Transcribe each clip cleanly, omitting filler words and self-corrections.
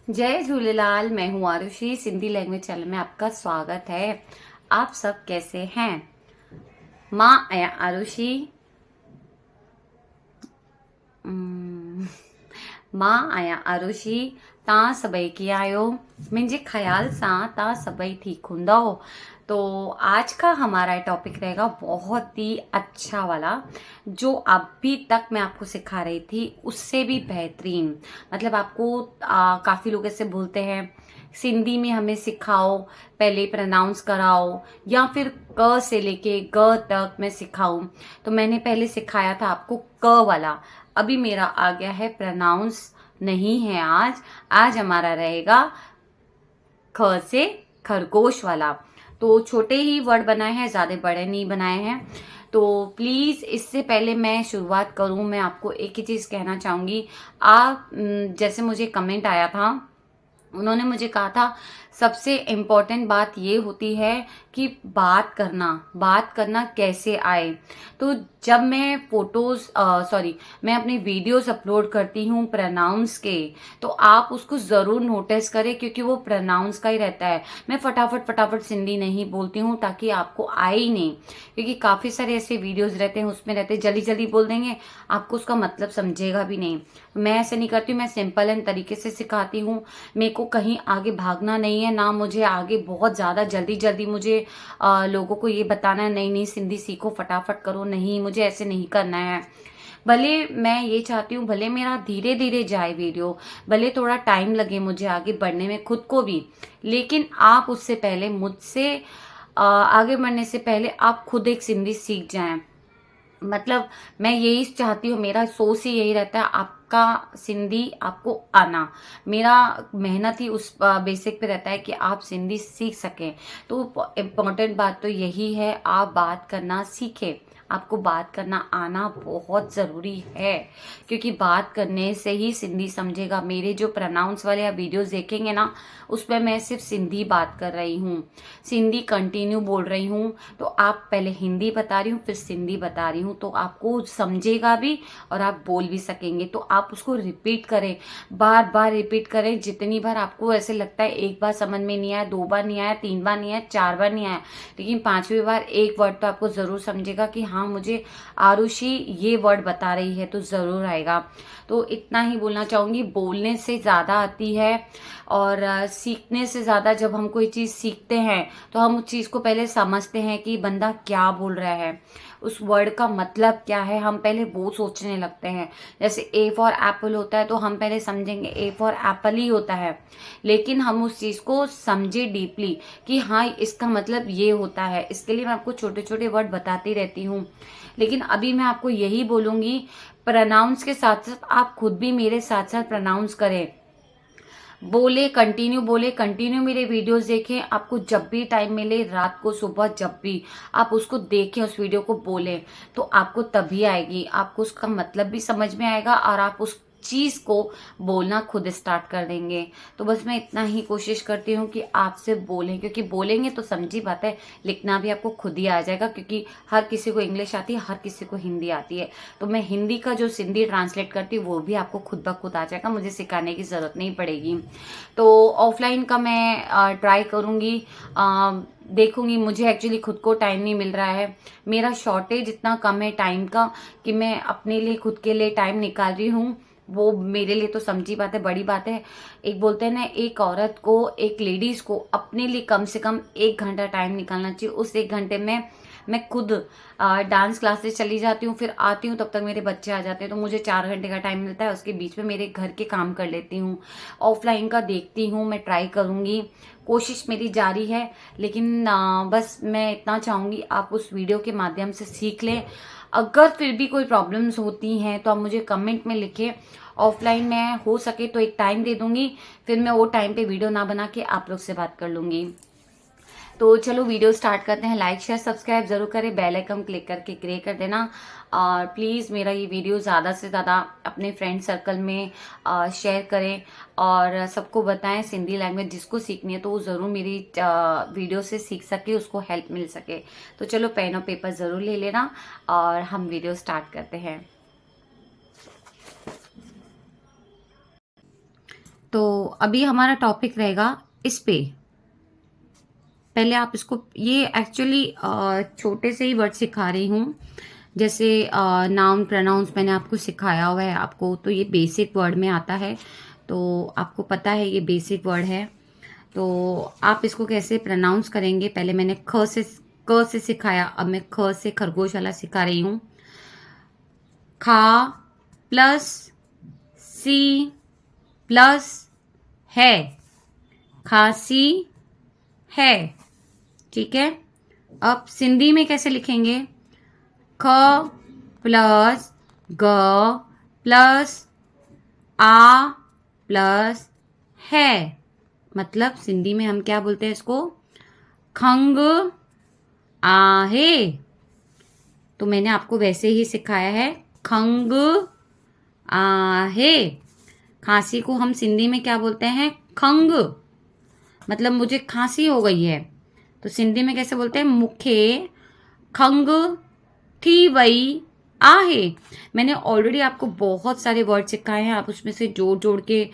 जय झूलेलाल। मैं हूँ आरुषि। सिंधी लैंग्वेज चैनल में आपका स्वागत है। आप सब कैसे हैं? मां आया आरुषि। हम्म, मां आया आरुषि। तव्हां सभई कीअं आयो? मुंहिंजे ख्याल सां तव्हां सभई ठीक हूंदव। तो आज का हमारा टॉपिक रहेगा बहुत ही अच्छा वाला, जो अभी तक मैं आपको सिखा रही थी उससे भी बेहतरीन। मतलब आपको काफी लोग ऐसे बोलते हैं सिंधी में हमें सिखाओ, पहले प्रोनाउंस कराओ, या फिर क से लेके ग तक मैं सिखाऊं। तो मैंने पहले सिखाया था आपको क वाला, अभी मेरा आ गया है प्रोनाउंस। नहीं है आज। आज हमारा रहेगा ख से खरगोश वाला। तो छोटे ही वर्ड बनाए हैं, ज्यादा बड़े नहीं बनाए हैं। तो प्लीज इससे पहले मैं शुरुआत करूं, मैं आपको एक ही चीज कहना चाहूंगी। आप जैसे मुझे कमेंट आया था, उन्होंने मुझे कहा था सबसे इम्पोर्टेंट बात ये होती है कि बात करना कैसे आए। तो जब मैं मैं अपने वीडियोस अपलोड करती हूँ प्रोनाउंस के, तो आप उसको जरूर नोटिस करें, क्योंकि वो प्रोनाउंस का ही रहता है। मैं फटाफट फटाफट सिंधी नहीं बोलती हूँ ताकि आपको आए ही नहीं, क्योंकि काफी सारे ऐसे वीडियोस रहते हैं उसमें रहते जल्दी जल्दी बोल देंगे, आपको उसका मतलब समझेगा भी नहीं। मैं ऐसे नहीं करती हूँ, मैं सिंपल एंड तरीके से सिखाती हूँ। मेरे को कहीं आगे भागना नहीं है, ना मुझे आगे बहुत ज्यादा जल्दी जल्दी मुझे लोगों को ये बताना है नहीं नहीं सिंधी सीखो फटाफट करो, नहीं मुझे ऐसे नहीं करना है। भले मैं ये चाहती हूँ, भले मेरा धीरे धीरे जाए वीडियो, भले थोड़ा टाइम लगे मुझे आगे बढ़ने में खुद को भी, लेकिन आप उससे पहले मुझसे आगे बढ़ने से पहले आप खुद एक सिंधी सीख जाएं। मतलब मैं यही चाहती हूँ, मेरा सोच ही यही रहता है आपका सिंधी आपको आना। मेरा मेहनत ही उस बेसिक पे रहता है कि आप सिंधी सीख सकें। तो इम्पोर्टेंट बात तो यही है, आप बात करना सीखें। आपको बात करना आना बहुत ज़रूरी है, क्योंकि बात करने से ही सिंधी समझेगा। मेरे जो प्रोनाउंस वाले आप वीडियोस देखेंगे ना, उसमें मैं सिर्फ सिंधी बात कर रही हूँ, सिंधी कंटिन्यू बोल रही हूँ। तो आप पहले हिंदी बता रही हूँ फिर सिंधी बता रही हूँ, तो आपको समझेगा भी और आप बोल भी सकेंगे। तो आप उसको रिपीट करें, बार बार रिपीट करें। जितनी बार आपको ऐसे लगता है एक बार समझ में नहीं आया, दो बार नहीं आया, तीन बार नहीं आया, चार बार नहीं आया, लेकिन पांचवी बार एक वर्ड तो आपको जरूर समझेगा कि हाँ मुझे आरुषि ये वर्ड बता रही है, तो जरूर आएगा। तो इतना ही बोलना चाहूंगी। बोलने से ज्यादा आती है, और सीखने से ज्यादा जब हम कोई चीज सीखते हैं तो हम उस चीज को पहले समझते हैं कि बंदा क्या बोल रहा है, उस वर्ड का मतलब क्या है, हम पहले वो सोचने लगते हैं। जैसे ए फॉर एप्पल होता है तो हम पहले समझेंगे ए फॉर एप्पल ही होता है, लेकिन हम उस चीज को समझे डीपली कि हाँ इसका मतलब ये होता है। इसके लिए मैं आपको छोटे छोटे वर्ड बताती रहती हूँ। लेकिन अभी मैं आपको यही बोलूंगी, प्रोनाउंस के साथ साथ आप खुद भी मेरे साथ साथ प्रोनाउंस करें। बोले कंटिन्यू मेरे वीडियोस देखें। आपको जब भी टाइम मिले, रात को सुबह जब भी आप उसको देखें, उस वीडियो को बोलें, तो आपको तभी आएगी, आपको उसका मतलब भी समझ में आएगा और आप उस चीज को बोलना खुद स्टार्ट कर देंगे। तो बस मैं इतना ही कोशिश करती हूँ कि आपसे बोलें, क्योंकि बोलेंगे तो समझी बात है, लिखना भी आपको खुद ही आ जाएगा, क्योंकि हर किसी को इंग्लिश आती है, हर किसी को हिंदी आती है। तो मैं हिंदी का जो सिंधी ट्रांसलेट करती हूँ वो भी आपको खुद ब खुद आ जाएगा, मुझे सिखाने की जरूरत नहीं पड़ेगी। तो ऑफलाइन का मैं ट्राई करूंगी, देखूंगी। मुझे एक्चुअली खुद को टाइम नहीं मिल रहा है, मेरा शॉर्टेज इतना कम है टाइम का कि मैं अपने लिए खुद के लिए टाइम निकाल रही हूँ। वो मेरे लिए तो समझी बात है, बड़ी बात है। एक बोलते हैं ना, एक औरत को, एक लेडीज को अपने लिए कम से कम 1 घंटा टाइम निकालना चाहिए। उस 1 घंटे में मैं खुद डांस क्लासेस चली जाती हूँ, फिर आती हूँ, तब तक मेरे बच्चे आ जाते हैं, तो मुझे 4 घंटे का टाइम मिलता है। उसके बीच में मेरे घर के काम कर लेती हूँ। ऑफलाइन का देखती हूँ, मैं ट्राई करूंगी, कोशिश मेरी जारी है। लेकिन बस मैं इतना चाहूंगी आप उस वीडियो के माध्यम से सीख लें। अगर फिर भी कोई प्रॉब्लम्स होती हैं तो आप मुझे कमेंट में लिखें। ऑफलाइन में हो सके तो एक टाइम दे दूंगी, फिर मैं वो टाइम पे वीडियो ना बना के आप लोग से बात कर लूंगी। तो चलो वीडियो स्टार्ट करते हैं। लाइक शेयर सब्सक्राइब जरूर करें, बेल आइकन क्लिक करके ग्रे कर देना। और प्लीज़ मेरा ये वीडियो ज़्यादा से ज़्यादा अपने फ्रेंड सर्कल में शेयर करें, और सबको बताएं सिंधी लैंग्वेज जिसको सीखनी है तो वो ज़रूर मेरी वीडियो से सीख सके, उसको हेल्प मिल सके। तो चलो पेन और पेपर ज़रूर ले लेना और हम वीडियो स्टार्ट करते हैं। तो अभी हमारा टॉपिक रहेगा इस पे। पहले आप इसको, ये एक्चुअली छोटे से ही वर्ड सिखा रही हूँ, जैसे नाउन प्रोनाउंस मैंने आपको सिखाया हुआ है आपको, तो ये बेसिक वर्ड में आता है, तो आपको पता है ये बेसिक वर्ड है। तो आप इसको कैसे प्रोनाउंस करेंगे, पहले मैंने क से सिखाया, अब मैं ख से खरगोश वाला सिखा रही हूँ। खा प्लस सी प्लस है, खांसी है। ठीक है, अब सिंधी में कैसे लिखेंगे? ख प्लस ग प्लस आ प्लस है, मतलब सिंधी में हम क्या बोलते हैं इसको? खंग आहे। तो मैंने आपको वैसे ही सिखाया है, खंग आहे। खांसी को हम सिंधी में क्या बोलते हैं? खंग। मतलब मुझे खांसी हो गई है, तो सिंधी में कैसे बोलते हैं? मुखे खंग थी वई आहे। मैंने ऑलरेडी आपको बहुत सारे वर्ड सिखाए हैं, आप उसमें से जोड़ जोड़ के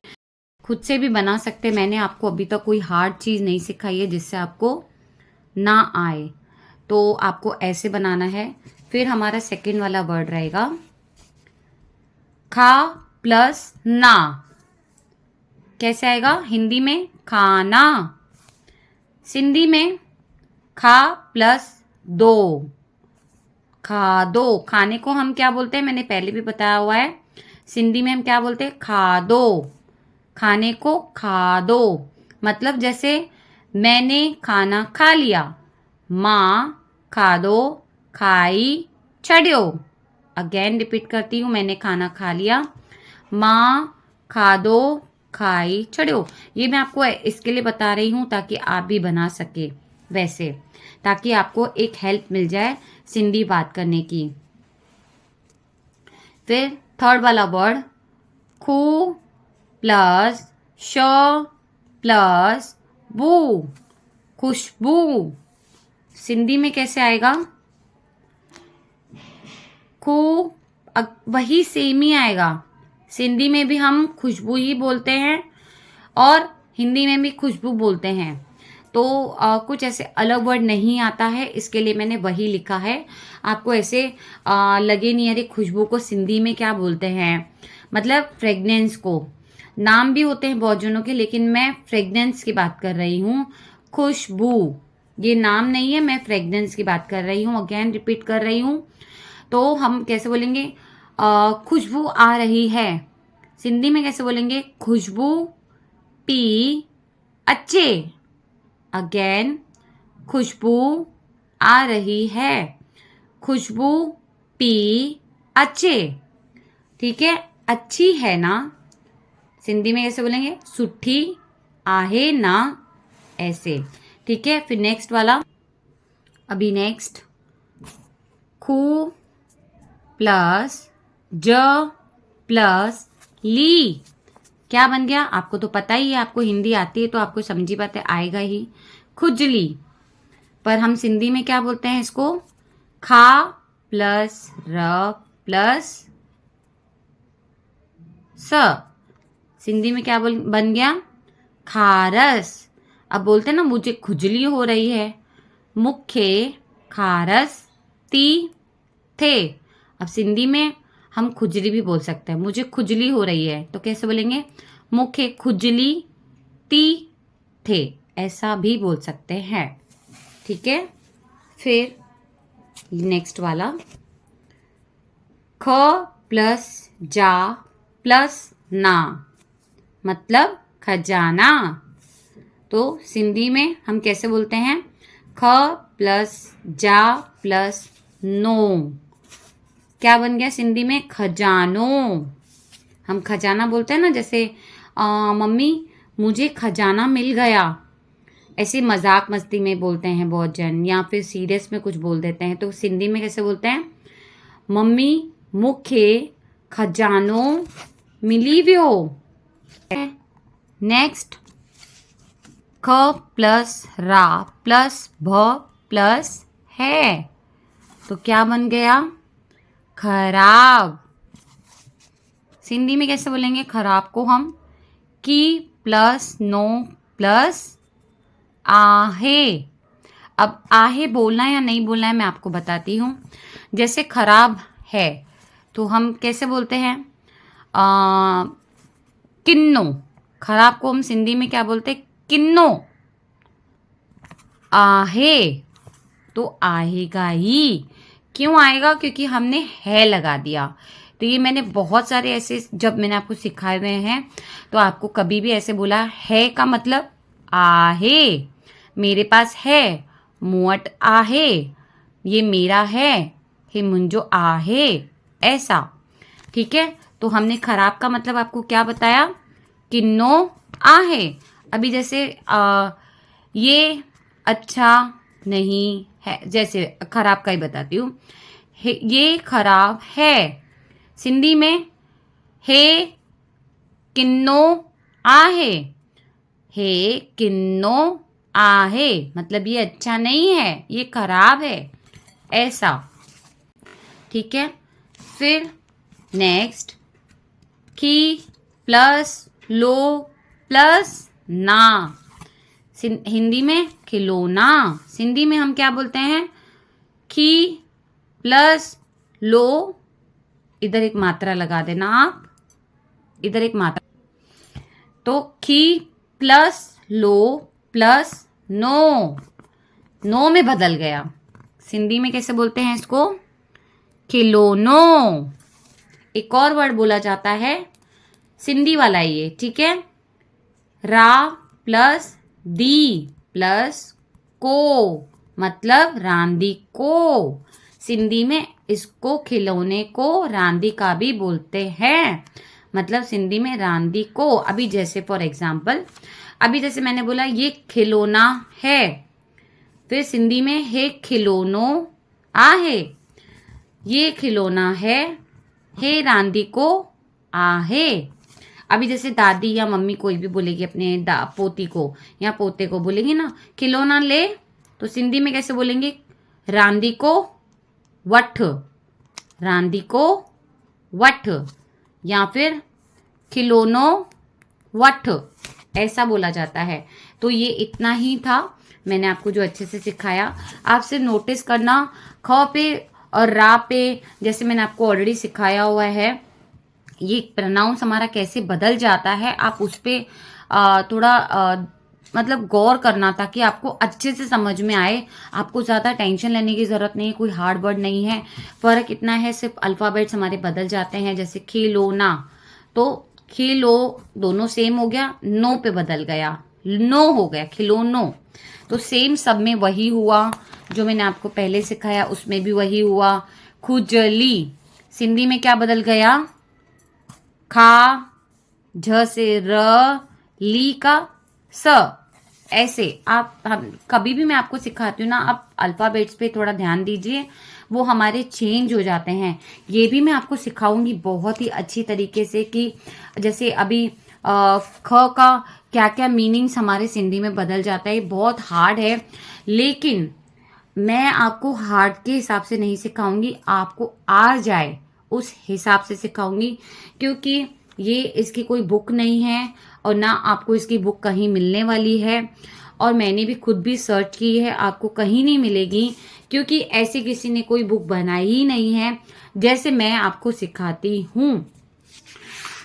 खुद से भी बना सकते हैं। मैंने आपको अभी तक कोई हार्ड चीज़ नहीं सिखाई है जिससे आपको ना आए, तो आपको ऐसे बनाना है। फिर हमारा सेकंड वाला वर्ड रहेगा खा प्लस ना। कैसे आएगा? हिंदी में खाना, सिंधी में खा प्लस दो, खा दो। खाने को हम क्या बोलते हैं? मैंने पहले भी बताया हुआ है, सिंधी में हम क्या बोलते हैं? खा दो। खाने को खा दो, मतलब जैसे मैंने खाना खा लिया, माँ खाधो खाई छड़ियो। अगेन रिपीट करती हूँ, मैंने खाना खा लिया, माँ खाधो खाई छड़ियो। ये मैं आपको इसके लिए बता रही हूँ ताकि आप भी बना सके वैसे, ताकि आपको एक हेल्प मिल जाए सिंधी बात करने की। फिर थर्ड वाला वर्ड खू प्लस श प्लस बू, खुशबू। सिंधी में कैसे आएगा? खू वही सेम ही आएगा, सिंधी में भी हम खुशबू ही बोलते हैं और हिंदी में भी खुशबू बोलते हैं। तो कुछ ऐसे अलग वर्ड नहीं आता है, इसके लिए मैंने वही लिखा है। आपको ऐसे लगे नहीं अरे खुशबू को सिंधी में क्या बोलते हैं, मतलब फ्रेगनेंस को। नाम भी होते हैं बहुत जनों के, लेकिन मैं फ्रेगनेंस की बात कर रही हूँ। खुशबू ये नाम नहीं है, मैं फ्रेगनेंस की बात कर रही हूँ। अगेन रिपीट कर रही हूँ, तो हम कैसे बोलेंगे? खुशबू आ रही है, सिंधी में कैसे बोलेंगे? खुशबू पी अच्छे। अगेन खुशबू आ रही है, खुशबू पी अच्छे। ठीक है, अच्छी है ना, सिंधी में कैसे बोलेंगे? सुठी आहे ना, ऐसे। ठीक है, फिर नेक्स्ट वाला, अभी नेक्स्ट खू प्लस ज प्लस ली। क्या बन गया? आपको तो पता ही है, आपको हिंदी आती है तो आपको समझी बात है, आएगा ही, खुजली। पर हम सिंधी में क्या बोलते हैं इसको? खा प्लस र प्लस स। सिंधी में क्या बन गया? खारस। अब बोलते हैं ना मुझे खुजली हो रही है, मुखे खारस ती थे। अब सिंधी में हम खुजली भी बोल सकते हैं, मुझे खुजली हो रही है तो कैसे बोलेंगे? मुखे खुजली ती थे, ऐसा भी बोल सकते हैं। ठीक है, फिर नेक्स्ट वाला ख प्लस जा प्लस ना, मतलब खजाना। तो सिंधी में हम कैसे बोलते हैं? ख प्लस जा प्लस नो, क्या बन गया सिंधी में? खजानो। हम खजाना बोलते हैं ना, जैसे मम्मी मुझे खजाना मिल गया, ऐसे मजाक मस्ती में बोलते हैं बहुत जन, या फिर सीरियस में कुछ बोल देते हैं। तो सिंधी में कैसे बोलते हैं? मम्मी मुखे खजानो मिली वियो। नेक्स्ट ख प्लस रा प्लस भ प्लस है, तो क्या बन गया? खराब। सिंधी में कैसे बोलेंगे खराब को? हम की प्लस नो प्लस आहे। अब आहे बोलना है या नहीं बोलना है मैं आपको बताती हूँ। जैसे खराब है तो हम कैसे बोलते हैं? किन्नो। खराब को हम सिंधी में क्या बोलते हैं? किन्नो। आहे तो आएगा ही। क्यों आएगा? क्योंकि हमने है लगा दिया। तो ये मैंने बहुत सारे ऐसे जब मैंने आपको सिखाए हुए हैं तो आपको कभी भी ऐसे बोला है का मतलब आहे, मेरे पास है, मुवट आहे, ये मेरा है, हे मुंजो आहे, ऐसा। ठीक है, तो हमने खराब का मतलब आपको क्या बताया? किन्नो आहे। अभी जैसे ये अच्छा नहीं है, जैसे खराब का ही बताती हूँ। ये खराब है, सिंधी में हे किन्नो आहे, हे किन्नो आहे, मतलब ये अच्छा नहीं है, ये खराब है, ऐसा। ठीक है, फिर नेक्स्ट की प्लस लो प्लस ना। हिंदी में खिलौना, सिंधी में हम क्या बोलते हैं? खी प्लस लो, इधर एक मात्रा लगा देना आप, इधर एक मात्रा, तो खी plus low plus no, no में बदल गया। सिंधी में कैसे बोलते हैं इसको? खिलौनो। एक और वर्ड बोला जाता है, सिंधी वाला ये, ठीक है? रा प्लस दी प्लस को, मतलब रांदी को। सिंधी में इसको खिलौने को रांदी का भी बोलते हैं, मतलब सिंधी में रांदी को। अभी जैसे फॉर एग्जाम्पल, अभी जैसे मैंने बोला ये खिलौना है, फिर सिंधी में हे खिलौनो आहे, ये खिलौना है, हे रांदी को आहे। अभी जैसे दादी या मम्मी कोई भी बोलेगी अपने पोती को या पोते को, बोलेंगे ना खिलौना ले, तो सिंधी में कैसे बोलेंगे? रांदी को वठ, रांदी को वठ, या फिर खिलौनो वठ, ऐसा बोला जाता है। तो ये इतना ही था, मैंने आपको जो अच्छे से सिखाया। आप सिर्फ नोटिस करना ख पे और रा पे, जैसे मैंने आपको ऑलरेडी सिखाया हुआ है, ये प्रोनाउंस हमारा कैसे बदल जाता है, आप उस पर थोड़ा मतलब गौर करना ताकि आपको अच्छे से समझ में आए। आपको ज़्यादा टेंशन लेने की ज़रूरत नहीं है, कोई हार्ड वर्ड नहीं है। फ़र्क इतना है, सिर्फ अल्फ़ाबेट्स हमारे बदल जाते हैं। जैसे खिलौना, तो खिलो दोनों सेम हो गया, नो पे बदल गया, नो हो गया खिलौनो। तो सेम सब में वही हुआ, जो मैंने आपको पहले सिखाया उसमें भी वही हुआ। खुजली, सिंधी में क्या बदल गया? खा, झ से र, ली का स। ऐसे आप, हम कभी भी मैं आपको सिखाती हूँ ना, आप अल्फाबेट्स पे थोड़ा ध्यान दीजिए, वो हमारे चेंज हो जाते हैं। ये भी मैं आपको सिखाऊंगी बहुत ही अच्छी तरीके से कि जैसे अभी ख का क्या क्या मीनिंग्स हमारे सिंधी में बदल जाता है। बहुत हार्ड है, लेकिन मैं आपको हार्ड के हिसाब से नहीं सिखाऊंगी, आपको आ जाए उस हिसाब से सिखाऊंगी, क्योंकि ये इसकी कोई बुक नहीं है और ना आपको इसकी बुक कहीं मिलने वाली है। और मैंने भी खुद भी सर्च की है, आपको कहीं नहीं मिलेगी, क्योंकि ऐसी किसी ने कोई बुक बनाई ही नहीं है जैसे मैं आपको सिखाती हूँ।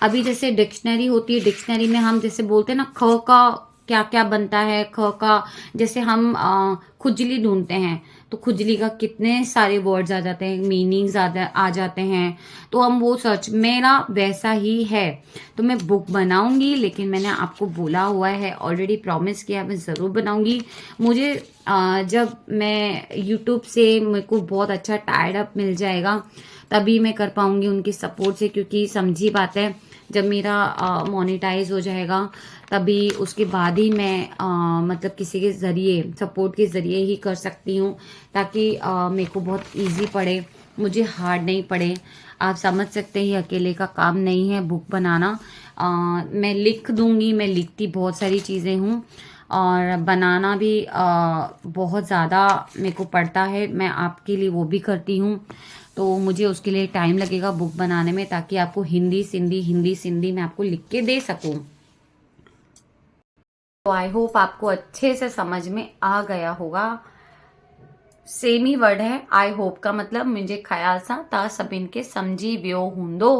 अभी जैसे डिक्शनरी होती है, डिक्शनरी में हम जैसे बोलते हैं ना ख का क्या क्या बनता है, ख का जैसे हम खुजली ढूंढते हैं तो खुजली का कितने सारे वर्ड्स आ जाते हैं, मीनिंग्स आ जाते हैं, तो हम वो सर्च, मेरा वैसा ही है। तो मैं बुक बनाऊंगी, लेकिन मैंने आपको बोला हुआ है ऑलरेडी, प्रॉमिस किया मैं ज़रूर बनाऊंगी। मुझे जब मैं यूट्यूब से मेरे को बहुत अच्छा टाइड अप मिल जाएगा तभी मैं कर पाऊंगी उनकी सपोर्ट से, क्योंकि समझी बात है जब मेरा मोनेटाइज हो जाएगा तभी उसके बाद ही मैं मतलब किसी के ज़रिए, सपोर्ट के ज़रिए ही कर सकती हूँ, ताकि मेरे को बहुत इजी पड़े, मुझे हार्ड नहीं पड़े। आप समझ सकते हैं अकेले का काम नहीं है बुक बनाना। मैं लिख दूँगी, मैं लिखती बहुत सारी चीज़ें हूँ, और बनाना भी बहुत ज़्यादा मेरे को पड़ता है, मैं आपके लिए वो भी करती हूँ। तो मुझे उसके लिए टाइम लगेगा बुक बनाने में, ताकि आपको हिंदी सिंधी मैं आपको लिख के दे सकूँ। तो आई होप आपको अच्छे से समझ में आ गया होगा। सेम ही वर्ड है, आई होप का मतलब मुझे ख्याल सा ता सभिन के समझी वियो हूंदो।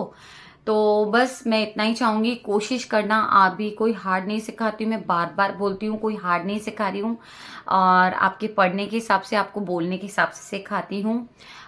तो बस मैं इतना ही चाहूंगी, कोशिश करना आप भी। कोई हार्ड नहीं सिखाती हूँ, मैं बार बार बोलती हूँ, कोई हार्ड नहीं सिखा रही हूँ, और आपके पढ़ने के हिसाब से, आपको बोलने के हिसाब से सिखाती हूँ।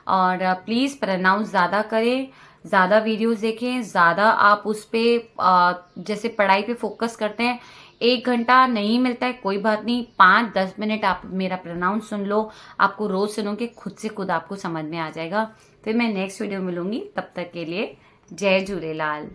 और प्लीज़ प्रोनाउंस ज़्यादा करें, ज़्यादा वीडियोस देखें, ज़्यादा आप उस पर जैसे पढ़ाई पे फोकस करते हैं। 1 घंटा नहीं मिलता है, कोई बात नहीं, 5-10 मिनट आप मेरा प्रोनाउंस सुन लो। आपको रोज सुनोगे, खुद से खुद आपको समझ में आ जाएगा। फिर मैं नेक्स्ट वीडियो में मिलूंगी, तब तक के लिए जय झूलेलाल।